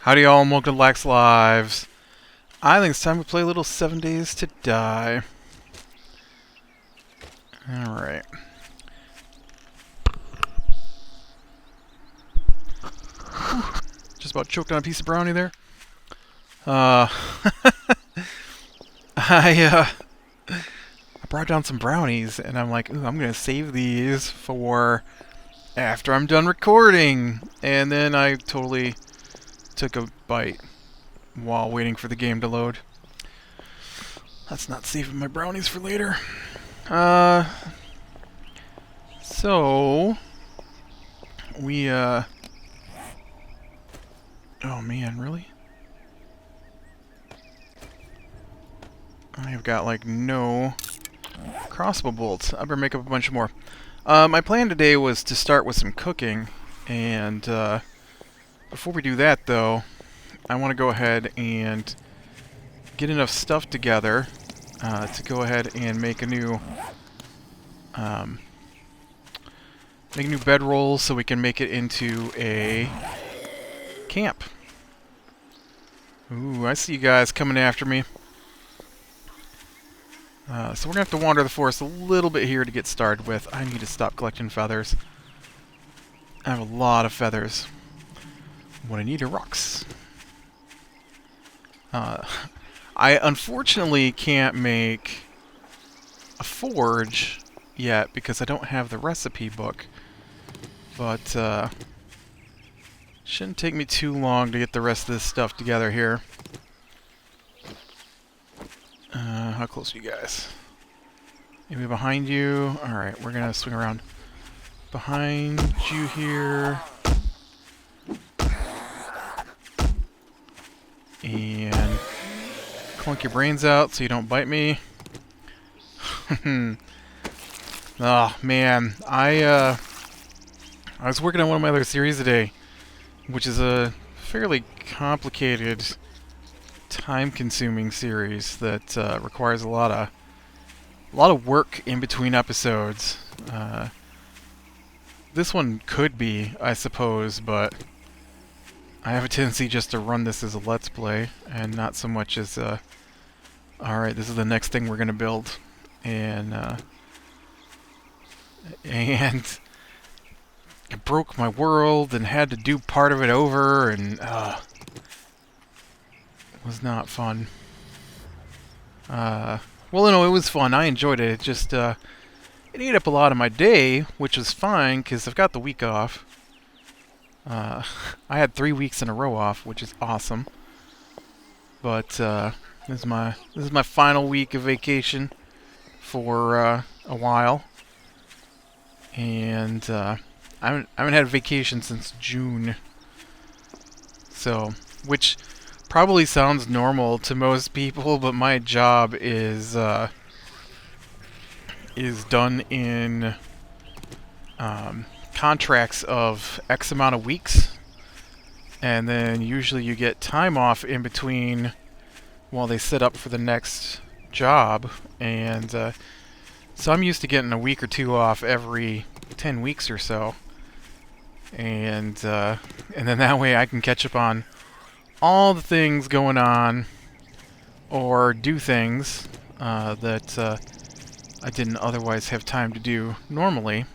Howdy y'all, and welcome to Lax Lives. I think it's time to play a little 7 Days to Die. Alright. Just about choked on a piece of brownie there. I brought down some brownies, and I'm like, ooh, I'm gonna save these for after I'm done recording. And then I totally took a bite while waiting for the game to load. That's not saving my brownies for later. So oh man, really? I've got like no crossbow bolts. I better make up a bunch more. My plan today was to start with some cooking, and before we do that though, I want to go ahead and get enough stuff together to go ahead and make a new bedroll so we can make it into a camp. Ooh, I see you guys coming after me. So we're going to have to wander the forest a little bit here to get started with. I need to stop collecting feathers. I have a lot of feathers. What I need are rocks. I unfortunately can't make a forge yet because I don't have the recipe book. But shouldn't take me too long to get the rest of this stuff together here. How close are you guys? Maybe behind you? Alright, we're gonna swing around behind you here. And clunk your brains out so you don't bite me. Oh man, I was working on one of my other series today, which is a fairly complicated, time-consuming series that requires a lot of work in between episodes. This one could be, I suppose, but I have a tendency just to run this as a let's play and not so much as alright, this is the next thing we're gonna build, and it broke my world and had to do part of it over, and it was not fun. Well, no, it was fun. I enjoyed it. It just it ate up a lot of my day, which was fine because I've got the week off. I had 3 weeks in a row off, which is awesome. But this is my final week of vacation for a while, and I haven't had a vacation since June. So, which probably sounds normal to most people, but my job is done in contracts of X amount of weeks, and then usually you get time off in between while they set up for the next job, and so I'm used to getting a week or two off every 10 weeks or so, and then that way I can catch up on all the things going on, or do things that I didn't otherwise have time to do normally.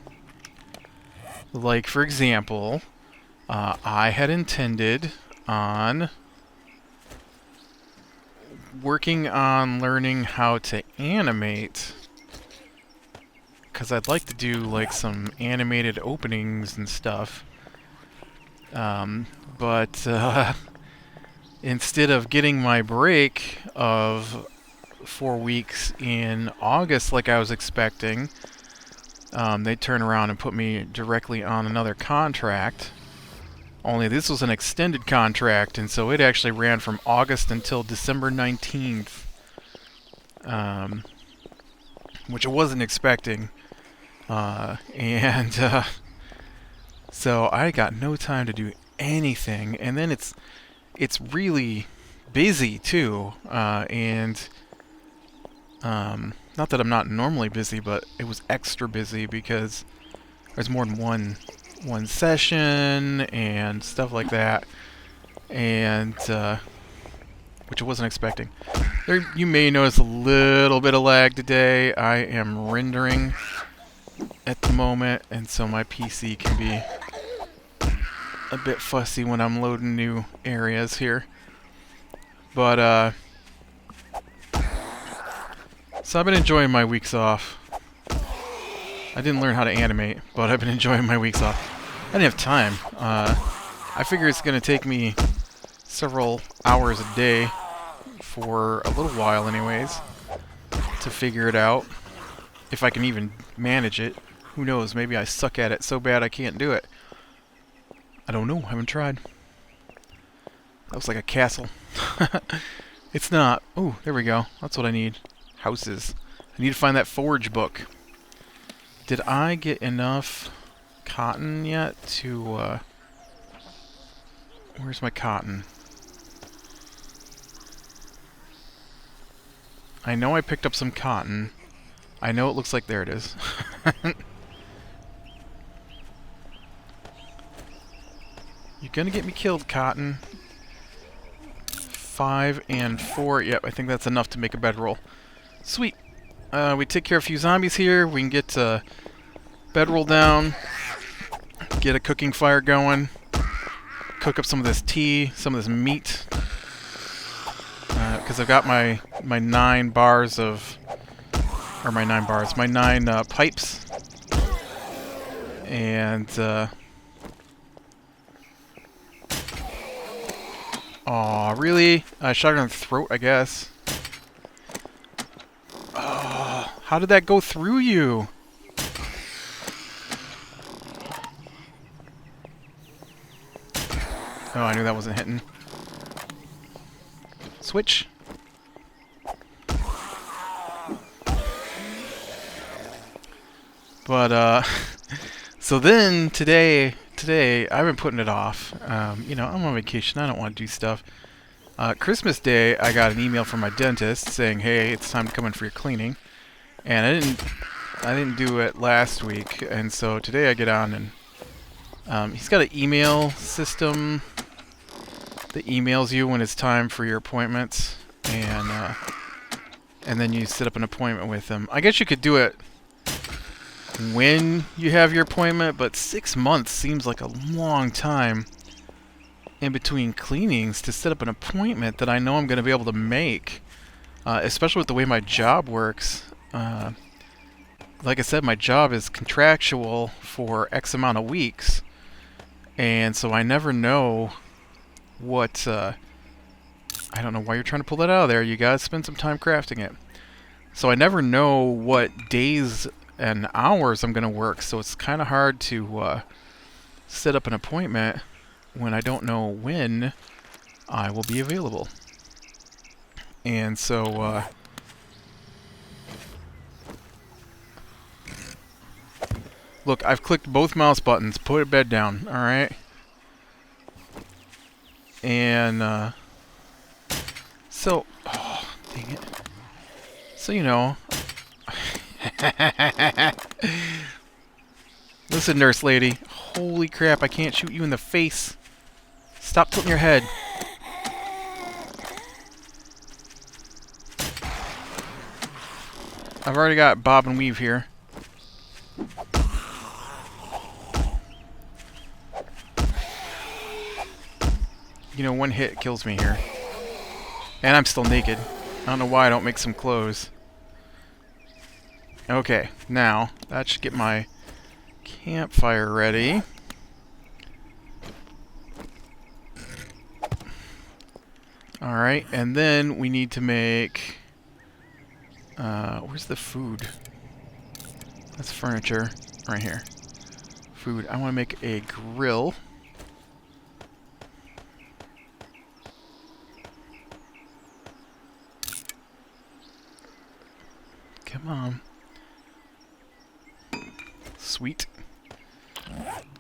Like, for example, I had intended on working on learning how to animate, because I'd like to do like some animated openings and stuff. But instead of getting my break of 4 weeks in August like I was expecting, they turn around and put me directly on another contract. Only this was an extended contract, and so it actually ran from August until December 19th, which I wasn't expecting. So I got no time to do anything, and then it's really busy too, and not that I'm not normally busy, but it was extra busy because there's more than one session and stuff like that. and which I wasn't expecting. There, you may notice a little bit of lag today. I am rendering at the moment, and so my PC can be a bit fussy when I'm loading new areas here. But so I've been enjoying my weeks off. I didn't learn how to animate, but I've been enjoying my weeks off. I didn't have time. I figure it's going to take me several hours a day for a little while anyways to figure it out. If I can even manage it. Who knows, maybe I suck at it so bad I can't do it. I don't know, haven't tried. That was like a castle. It's not. Oh, there we go. That's what I need. Houses. I need to find that forge book. Did I get enough cotton yet to, where's my cotton? I know I picked up some cotton. I know it looks like there it is. You're gonna get me killed, cotton. 5 and 4. Yep, I think that's enough to make a bedroll. Sweet. We take care of a few zombies here. We can get bedroll down. Get a cooking fire going. Cook up some of this tea, some of this meat. Because I've got my 9 bars of... Or my 9 bars. My 9 pipes. And... Aw, really? I shot her in the throat, I guess. Oh, how did that go through you? Oh, I knew that wasn't hitting. Switch. But, so then, today, I've been putting it off. You know, I'm on vacation. I don't want to do stuff. Christmas Day, I got an email from my dentist saying, "Hey, it's time to come in for your cleaning." And I didn't do it last week, and so today I get on and he's got an email system that emails you when it's time for your appointments, and then you set up an appointment with him. I guess you could do it when you have your appointment, but 6 months seems like a long time in between cleanings to set up an appointment that I know I'm going to be able to make, especially with the way my job works. Like I said, my job is contractual for X amount of weeks, and so I never know what... I don't know why you're trying to pull that out of there. You gotta spend some time crafting it. So I never know what days and hours I'm gonna work, so it's kind of hard to set up an appointment when I don't know when I will be available. And so look, I've clicked both mouse buttons. Put a bed down, alright? And so, oh, dang it. So, you know, listen, nurse lady. Holy crap, I can't shoot you in the face. Stop tilting your head. I've already got bob and weave here. You know, one hit kills me here. And I'm still naked. I don't know why I don't make some clothes. Okay, now, that should get my campfire ready. Alright, and then we need to make... where's the food? That's furniture. Right here. Food. I want to make a grill. Come on. Sweet.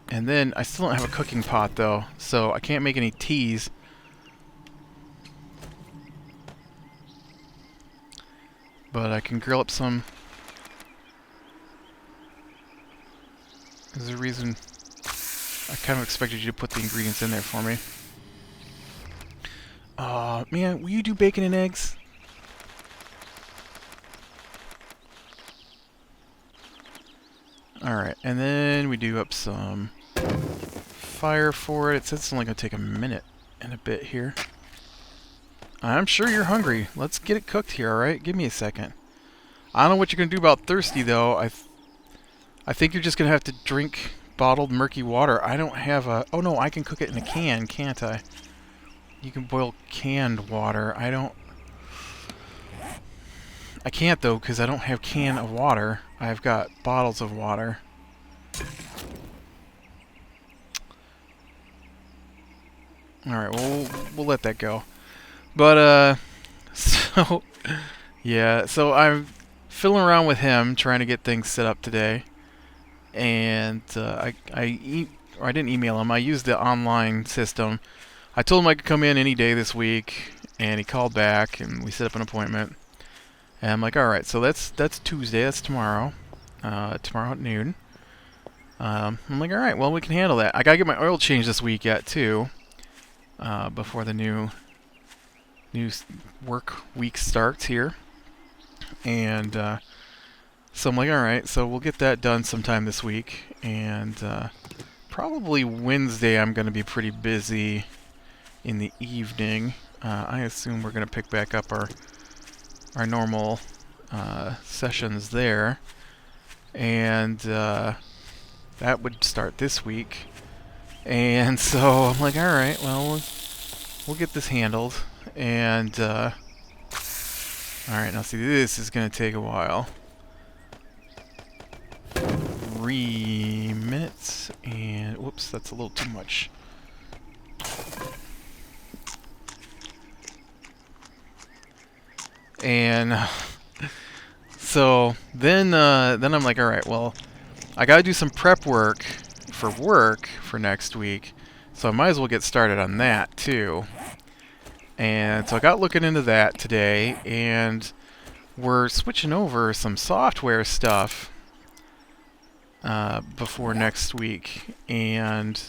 And then, I still don't have a cooking pot, though, so I can't make any teas. But I can grill up some. There's a reason I kind of expected you to put the ingredients in there for me. Oh man, will you do bacon and eggs? Alright, and then we do up some fire for it. It says it's only going to take a minute and a bit here. I'm sure you're hungry. Let's get it cooked here, alright? Give me a second. I don't know what you're going to do about thirsty, though. I think you're just going to have to drink bottled murky water. I don't have a... Oh, no, I can cook it in a can, can't I? You can boil canned water. I can't, though, because I don't have can of water. I've got bottles of water. Alright, we'll let that go. But, so... Yeah, so I'm fiddling around with him, trying to get things set up today. And I didn't email him. I used the online system. I told him I could come in any day this week, and he called back, and we set up an appointment. And I'm like, all right, so that's Tuesday. That's tomorrow. Tomorrow at noon. I'm like, all right, well, we can handle that. I gotta get my oil changed this week yet too, before the new work week starts here. And so I'm like, all right, so we'll get that done sometime this week. And probably Wednesday I'm going to be pretty busy in the evening. I assume we're going to pick back up our normal sessions there. And that would start this week. And so I'm like, all right, well, we'll get this handled. And all right, now see, this is going to take a while. 3 minutes, and whoops, that's a little too much. And so then I'm like, all right, well, I got to do some prep work for next week, so I might as well get started on that too. And so I got looking into that today, and we're switching over some software stuff before next week. And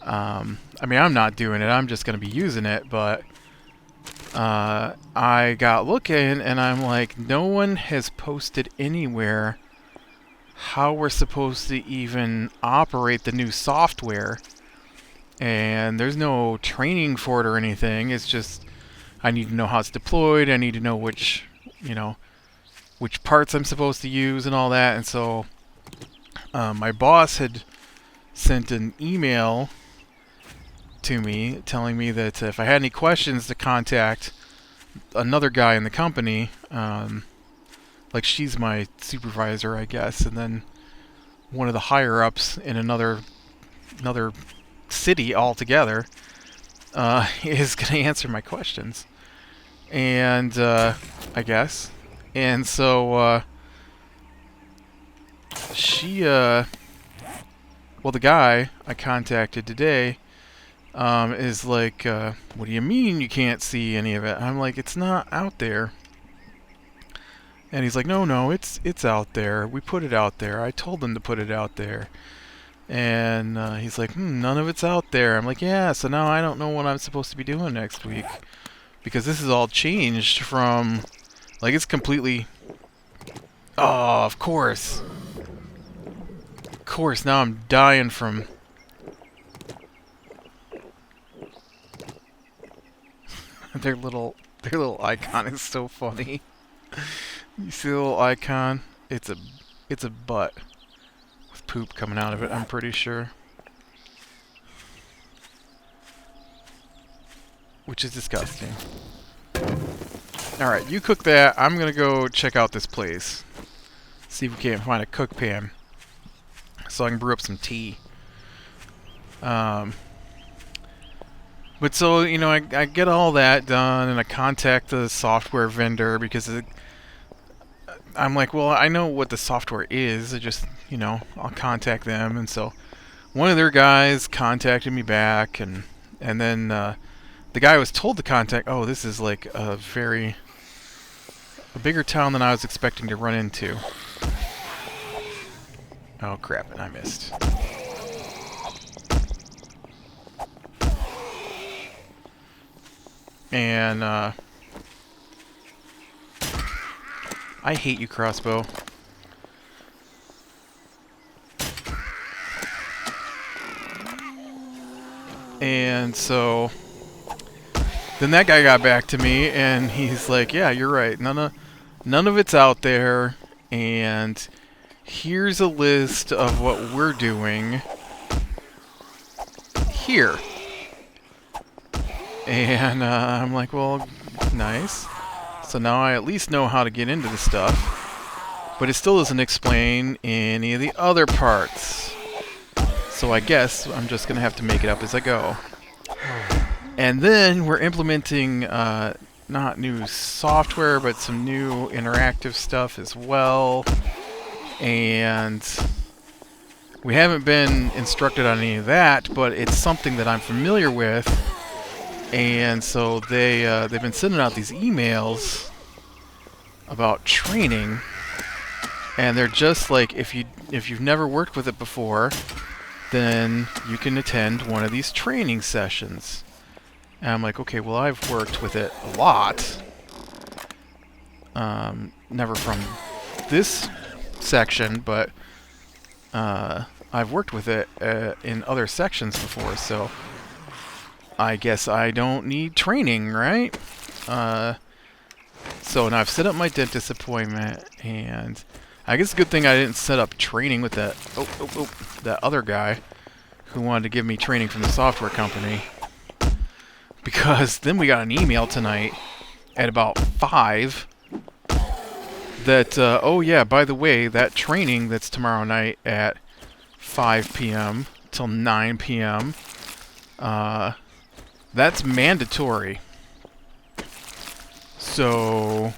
I mean, I'm not doing it, I'm just going to be using it, but I got looking, and I'm like, no one has posted anywhere how we're supposed to even operate the new software. And there's no training for it or anything. It's just, I need to know how it's deployed. I need to know which parts I'm supposed to use and all that. And so my boss had sent an email to me telling me that if I had any questions to contact another guy in the company, like she's my supervisor, I guess, and then one of the higher ups in another city altogether is going to answer my questions. And I guess. And so well, the guy I contacted today is like, what do you mean you can't see any of it? I'm like, it's not out there. And he's like, no, it's out there. We put it out there. I told them to put it out there. And he's like, none of it's out there. I'm like, yeah, so now I don't know what I'm supposed to be doing next week. Because this is all changed from, like, it's completely... Oh, of course. Of course, now I'm dying from... Their little icon is so funny. You see the little icon? It's a butt with poop coming out of it, I'm pretty sure. Which is disgusting. Alright, you cook that. I'm gonna go check out this place. See if we can't find a cook pan, so I can brew up some tea. But so, you know, I get all that done, and I contact the software vendor, because I'm like, well, I know what the software is. I just, you know, I'll contact them. And so one of their guys contacted me back, and then the guy I was told to contact, oh, this is like a bigger town than I was expecting to run into. Oh, crap, and I missed. And, I hate you, crossbow. And so then that guy got back to me, and he's like, "Yeah, you're right. None of it's out there, and here's a list of what we're doing here." And I'm like, "Well, nice. So now I at least know how to get into the stuff, but it still doesn't explain any of the other parts. So I guess I'm just gonna have to make it up as I go." And then we're implementing not new software, but some new interactive stuff as well. And we haven't been instructed on any of that, but it's something that I'm familiar with. And so they've been sending out these emails about training, and they're just like, if you've never worked with it before, then you can attend one of these training sessions. And I'm like, okay, well, I've worked with it a lot. Never from this section, but I've worked with it in other sections before, so I guess I don't need training, right? So now I've set up my dentist appointment, and I guess it's a good thing I didn't set up training with that other guy who wanted to give me training from the software company. Because then we got an email tonight at about 5 that, oh yeah, by the way, that training that's tomorrow night at 5 p.m. till 9 p.m., that's mandatory. So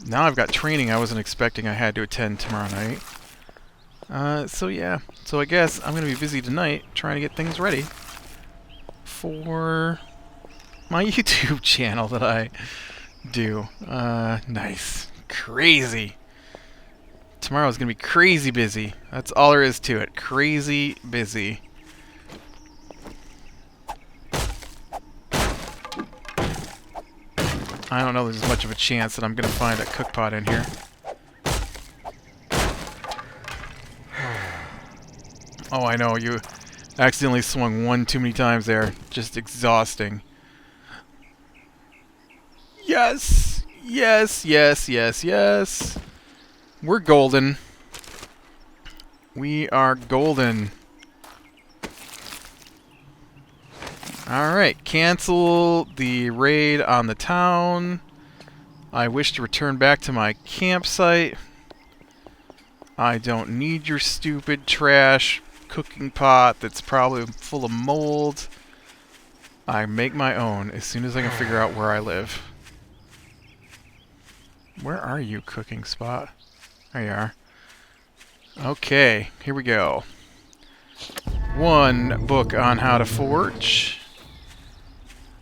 now I've got training I wasn't expecting I had to attend tomorrow night. So yeah, so I guess I'm going to be busy tonight trying to get things ready for my YouTube channel that I do. Nice. Crazy. Tomorrow's gonna be crazy busy. That's all there is to it. Crazy busy. I don't know there's much of a chance that I'm gonna find a cook pot in here. Oh, I know, you accidentally swung one too many times there. Just exhausting. Yes! Yes, yes, yes, yes. We're golden. We are golden. Alright, cancel the raid on the town. I wish to return back to my campsite. I don't need your stupid trash cooking pot that's probably full of mold. I make my own as soon as I can figure out where I live. Where are you, cooking spot? There you are. Okay, here we go. One book on how to forge.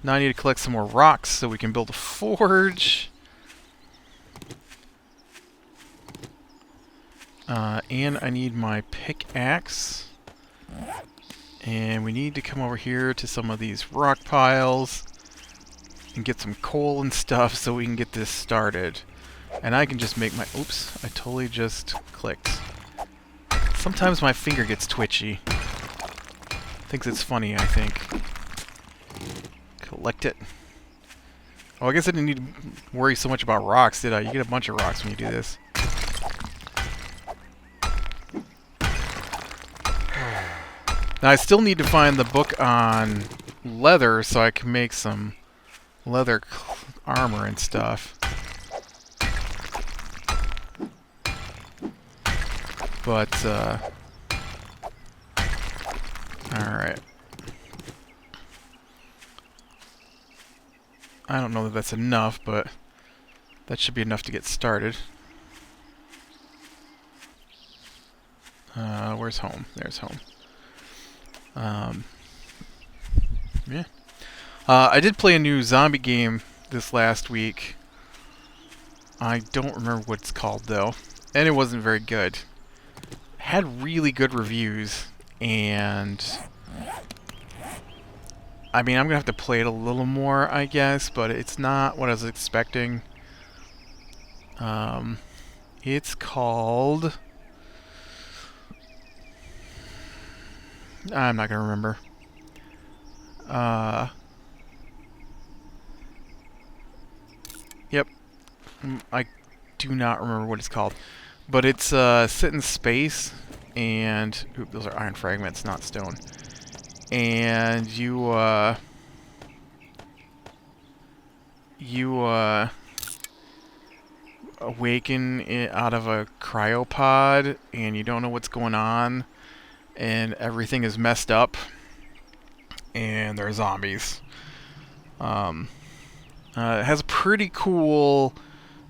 Now I need to collect some more rocks so we can build a forge. And I need my pickaxe. And we need to come over here to some of these rock piles and get some coal and stuff so we can get this started. And I can just make my... Oops, I totally just clicked. Sometimes my finger gets twitchy. Thinks it's funny, I think. Collect it. Oh, I guess I didn't need to worry so much about rocks, did I? You get a bunch of rocks when you do this. Now, I still need to find the book on leather so I can make some leather armor and stuff. But, alright. I don't know that that's enough, but that should be enough to get started. Where's home? There's home. Yeah. I did play a new zombie game this last week. I don't remember what it's called, though. And it wasn't very good. Had really good reviews, and I mean, I'm gonna have to play it a little more, I guess, but it's not what I was expecting. It's called... I'm not gonna remember. Yep. I do not remember what it's called. But it's set in space, and... Oop, those are iron fragments, not stone. And you awaken out of a cryopod, and you don't know what's going on, and everything is messed up, and there are zombies. It has a pretty cool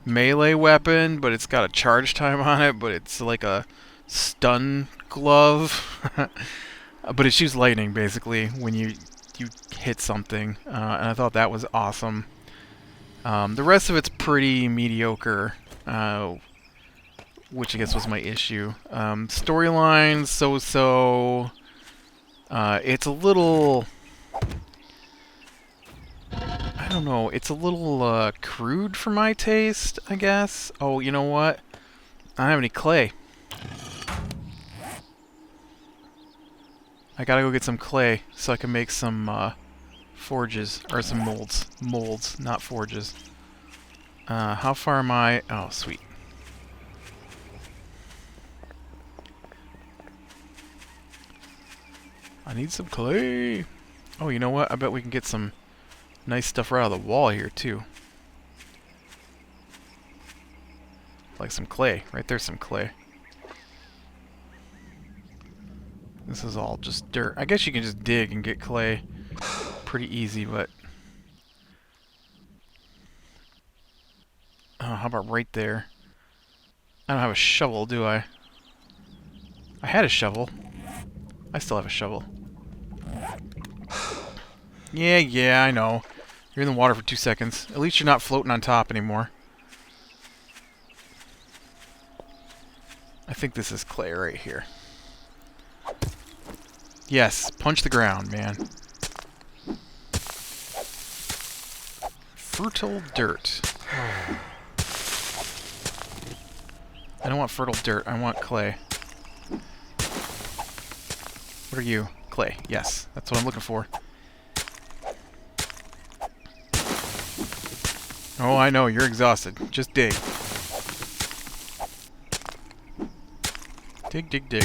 melee weapon, but it's got a charge time on it, but it's like a stun glove. But it shoots lightning, basically, when you hit something, and I thought that was awesome. The rest of it's pretty mediocre, which I guess was my issue. Storyline, so-so. It's a little... I don't know, it's a little crude for my taste, I guess. Oh, you know what? I don't have any clay. I gotta go get some clay so I can make some forges, or some molds. Molds, not forges. How far am I? Oh, sweet. I need some clay. Oh, you know what? I bet we can get some nice stuff right out of the wall here, too. Like some clay. Right there's some clay. This is all just dirt. I guess you can just dig and get clay pretty easy, but... Oh, how about right there? I don't have a shovel, do I? I had a shovel. I still have a shovel. Yeah, I know. You're in the water for 2 seconds. At least you're not floating on top anymore. I think this is clay right here. Yes, punch the ground, man. Fertile dirt. I don't want fertile dirt, I want clay. What are you? Clay. Yes, that's what I'm looking for. Oh, I know, you're exhausted. Just dig. Dig.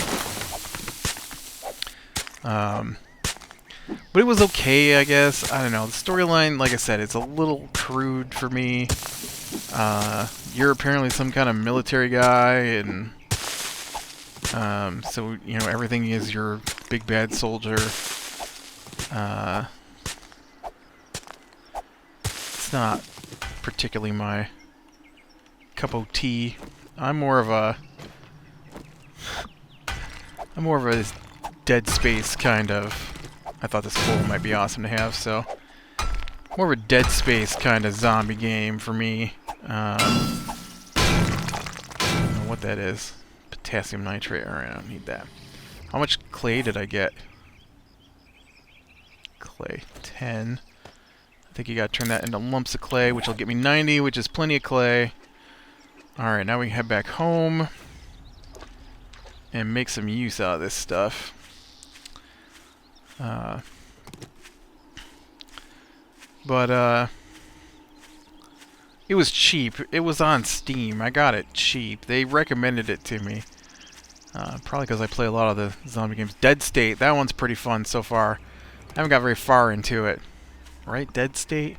But it was okay, I guess. I don't know. The storyline, like I said, it's a little crude for me. You're apparently some kind of military guy, and so, you know, everything is your big bad soldier. It's not particularly my cup of tea. I'm more of a Dead Space kind of. I thought this poll might be awesome to have, so more of a Dead Space kind of zombie game for me. I don't know what that is. Potassium nitrate. Alright, I don't need that. How much clay did I get? Clay. 10. I think you gotta turn that into lumps of clay, which will get me 90, which is plenty of clay. Alright, now we can head back home and make some use out of this stuff. It was cheap. It was on Steam. I got it cheap. They recommended it to me. Probably because I play a lot of the zombie games. Dead State, that one's pretty fun so far. I haven't got very far into it. Right? Dead State?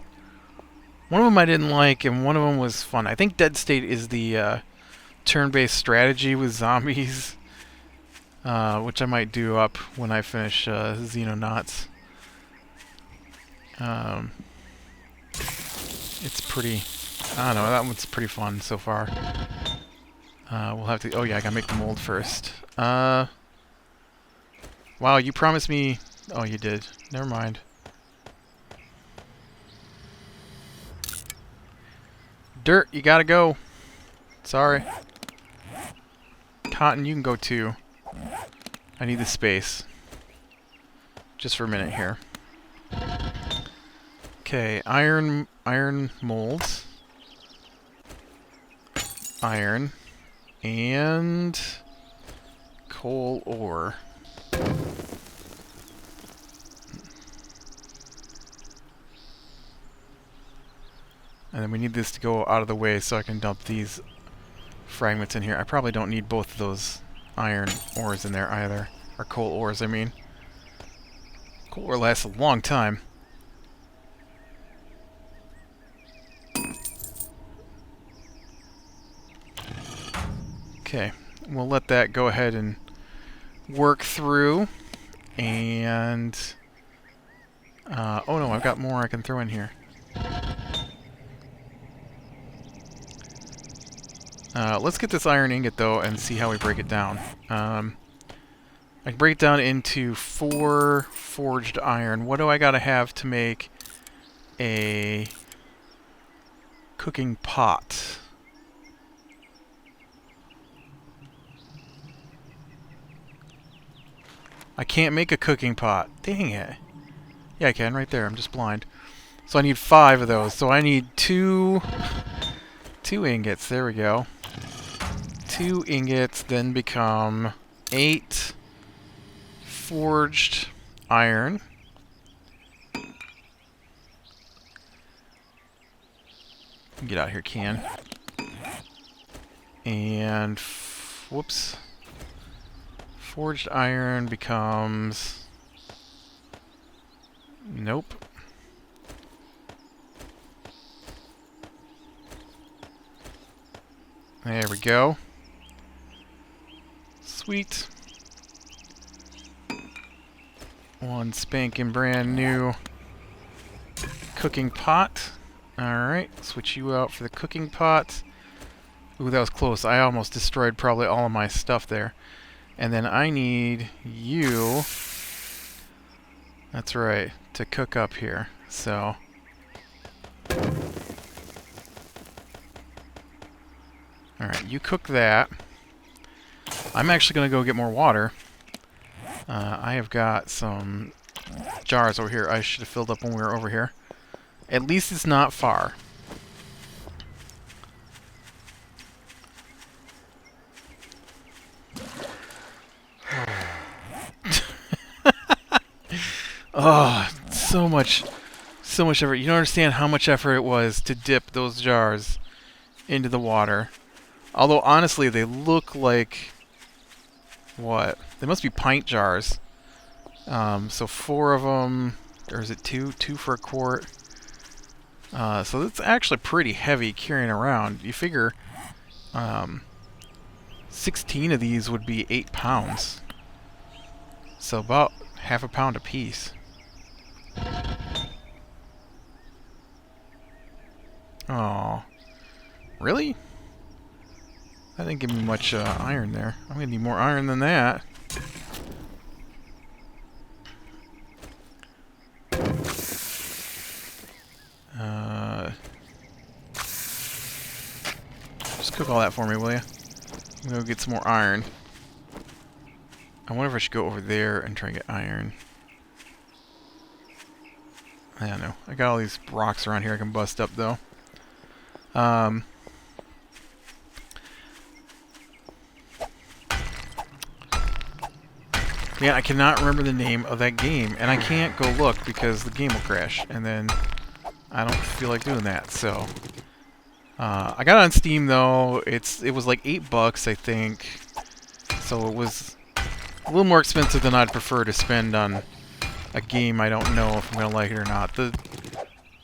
One of them I didn't like, and one of them was fun. I think Dead State is the turn-based strategy with zombies. Which I might do up when I finish Xenonauts. It's pretty... I don't know, that one's pretty fun so far. We'll have to... Oh yeah, I gotta make the mold first. Wow, you promised me... Oh, you did. Never mind. Dirt, you gotta go. Sorry. Cotton, you can go too. I need the space. Just for a minute here. Okay, iron molds. Iron. And coal ore. And then we need this to go out of the way so I can dump these fragments in here. I probably don't need both of those iron ores in there either. Or coal ores, I mean. Coal ore lasts a long time. Okay, we'll let that go ahead and work through. And... oh no, I've got more I can throw in here. Let's get this iron ingot, though, and see how we break it down. I can break it down into 4 forged iron. What do I gotta have to make a cooking pot? I can't make a cooking pot. Dang it. Yeah, I can, right there. I'm just blind. So I need 5 of those. So I need 2 ingots. There we go. 2 ingots then become 8 forged iron. Get out of here, can. And whoops. Forged iron becomes... Nope. There we go. Sweet. One spanking brand new cooking pot. Alright, switch you out for the cooking pot. Ooh, that was close. I almost destroyed probably all of my stuff there. And then I need you, that's right, to cook up here. So, alright, you cook that. I'm actually going to go get more water. I have got some jars over here I should have filled up when we were over here. At least it's not far. Oh, so much effort. You don't understand how much effort it was to dip those jars into the water. Although, honestly, they look like... what? They must be pint jars. So 4 of them... or is it 2? 2 for a quart. So it's actually pretty heavy carrying around. You figure 16 of these would be 8 pounds. So about half a pound apiece. Oh, really? That didn't give me much iron there. I'm gonna need more iron than that. Just cook all that for me, will you? I'm gonna go get some more iron. I wonder if I should go over there and try and get iron. I don't know. I got all these rocks around here I can bust up, though. Man, I cannot remember the name of that game, and I can't go look because the game will crash, and then I don't feel like doing that, so... I got it on Steam, though. It was like $8, I think. So it was a little more expensive than I'd prefer to spend on a game I don't know if I'm going to like it or not. The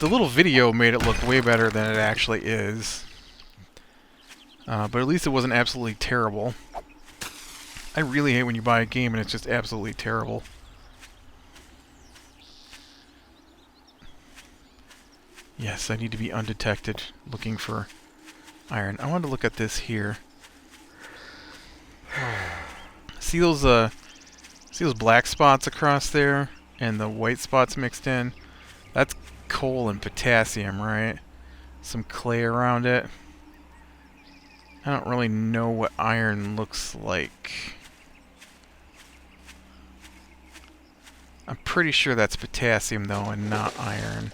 little video made it look way better than it actually is. But at least it wasn't absolutely terrible. I really hate when you buy a game and it's just absolutely terrible. Yes, I need to be undetected looking for iron. I want to look at this here. See those black spots across there and the white spots mixed in? That's coal and potassium, right? Some clay around it. I don't really know what iron looks like. I'm pretty sure that's potassium though and not iron.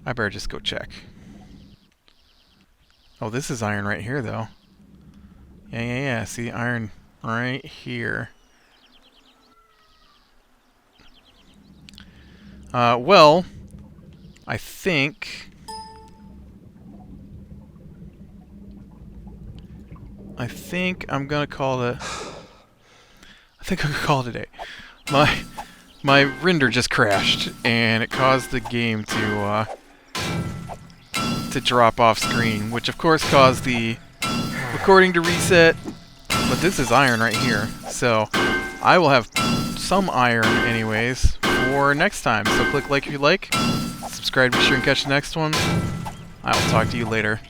I better just go check. Oh, this is iron right here, though. Yeah. See, iron right here. Well, I think I'm gonna call it. I think I'm gonna call it a day. My render just crashed, and it caused the game to drop off screen, which of course caused the recording to reset. But this is iron right here, so I will have some iron anyways for next time. So click like if you like, subscribe to be sure and catch the next one. I will talk to you later.